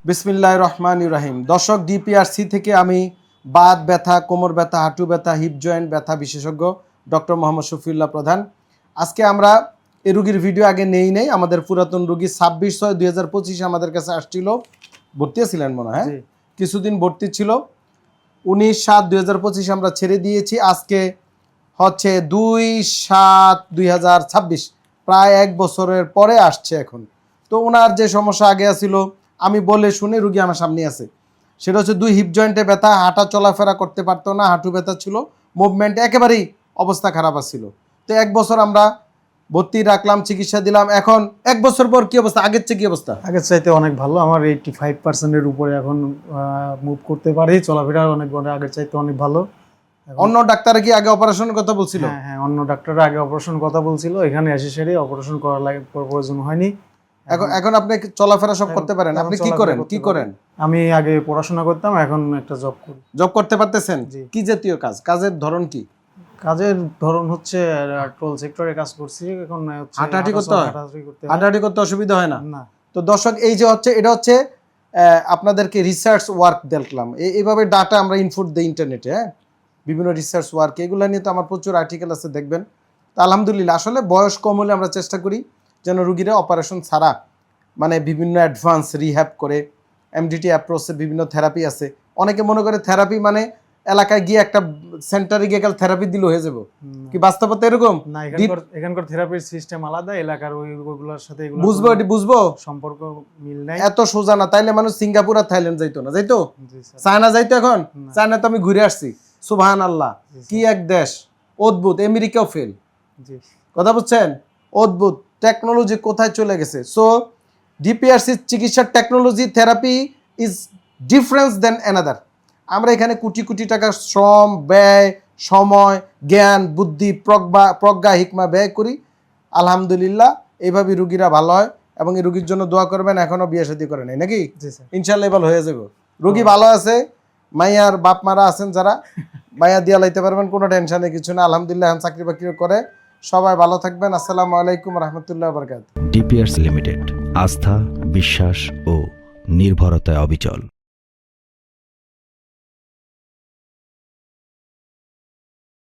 বিসমিল্লাহির রহমানির রহিম। দর্শক, ডিপিআরসি থেকে আমি বাত ব্যথা, কোমর ব্যথা, হাঁটু ব্যথা, হিপ জয়েন্ট ব্যথা বিশেষজ্ঞ ডক্টর মোহাম্মদ শফিউল্লাহ প্রধান। আজকে আমরা এই রুগীর ভিডিও আগে নেই আমাদের পুরাতন রুগী 26/6/2025 আমাদের কাছে আসছিল, ভর্তি ছিলেন মনে হয়, কিছুদিন ভর্তি ছিল। 19/7/2025 আমরা ছেড়ে দিয়েছি। আজকে হচ্ছে 2/7/2026, প্রায় 1 বছরের পরে আসছে এখন। তো ওনার যে সমস্যা আগে ছিল আমি বলে শুনে রুগী আমার সামনে আছে, সেটা হচ্ছে 2 হিপ জয়েন্টে ব্যথা, হাঁটা চলাফেরা করতে পারতো না, হাঁটু ব্যথা ছিল, মুভমেন্ট একেবারেই অবস্থা খারাপ ছিল। তো 1 বছর আমরা ভর্তি রাখলাম, চিকিৎসা দিলাম। এখন 1 বছর পর কি অবস্থা, আগের চেয়ে কি অবস্থা? আগের চাইতে অনেক ভালো। আমার 85%-এর উপরে এখন মুভ করতে পারি, চলাফেরা অনেক আগের চাইতে অনেক ভালো। অন্য ডাক্তার কি আগে অপারেশনের কথা বলছিল? হ্যাঁ, অন্য ডাক্তাররা আগে অপারেশন কথা বলছিল, এখানে এসে সেরে অপারেশন করার প্রয়োজন হয়নি। এখন আপনি চলাফেরা সব করতে পারেন। আপনি কি করেন? আমি আগে পড়াশোনা করতাম, এখন একটা জব করি। জব করতে পারতেছেন? কি জাতীয় কাজ? কাজের ধরন কি? কাজের ধরন হচ্ছে টোল সেক্টরে কাজ করছি। এখন হচ্ছে হাঁটাহাঁটি করতে হয়? হাঁটাহাঁটি করতে অসুবিধা হয় না? না। তো দর্শক, এই যে হচ্ছে এটা হচ্ছে আপনাদেরকে রিসার্চ ওয়ার্ক দেখলাম, এইভাবে ডাটা আমরা ইনপুট দিই ইন্টারনেটে। হ্যাঁ, বিভিন্ন রিসার্চ ওয়ার্ক, এগুলো নিয়ে তো আমার প্রচুর আর্টিকেল আছে, দেখবেন। তো আলহামদুলিল্লাহ, আসলে বয়স কম হলে আমরা চেষ্টা করি যেন রুগীরা অপারেশন ছাড়া, মানে বিভিন্ন অ্যাডভান্স রিহ্যাব করে, এমডিটি অ্যাপ্রোচের বিভিন্ন থেরাপি আছে। অনেকে মনে করে থেরাপি মানে এলাকায় গিয়ে একটা সেন্টারে গিয়ে গেলে থেরাপি দিলে হয়ে যাব, কি বাস্তবতা এরকম না? এখানকার থেরাপির সিস্টেম আলাদা, এলাকার ওইগুলোর সাথে বুঝবো সম্পর্ক মিল নাই। এত সোজা না। তাইলে মানুষ সিঙ্গাপুর আর থাইল্যান্ড যাইতো না? যাইতো? চায়না যাইতো? এখন চায়না তো আমি ঘুরে আসছি, সুবহানাল্লাহ, কি এক দেশ, অদ্ভুত। আমেরিকাও ফেল, কথা বুঝছেন? অদ্ভুত টেকনোলজি কোথায় চলে গেছে। সো ডিপিআরসি চিকিৎসার technology therapy is difference than another. আমরা এখানে কোটি কোটি টাকা শ্রম, ব্যয়, সময়, জ্ঞান, বুদ্ধি, প্রজ্ঞা, হিকমা ব্যয় করি। আলহামদুলিল্লাহ, এইভাবে রুগীরা ভালো হয়। এবং এই রুগীর জন্য দোয়া করবেন। এখনো বিয়ে শাদী করে নাই নাকি? ইনশাল্লাহ এবার হয়ে যাবে। রুগী ভালো আছে, মাইয়ার বাপ মারা আছেন যারা, মাইয়া দিয়া লাইতে পারবেন, কোনো টেনশনে কিছু না। আলহামদুলিল্লাহ, এখন চাকরি বাকরি করে। সবাই ভালো থাকবেন। আসসালামু আলাইকুম রহমতুল্লাহ বরকাত। ডিপিআরসি লিমিটেড, আস্থা, বিশ্বাস ও নির্ভরতায় অবিচল।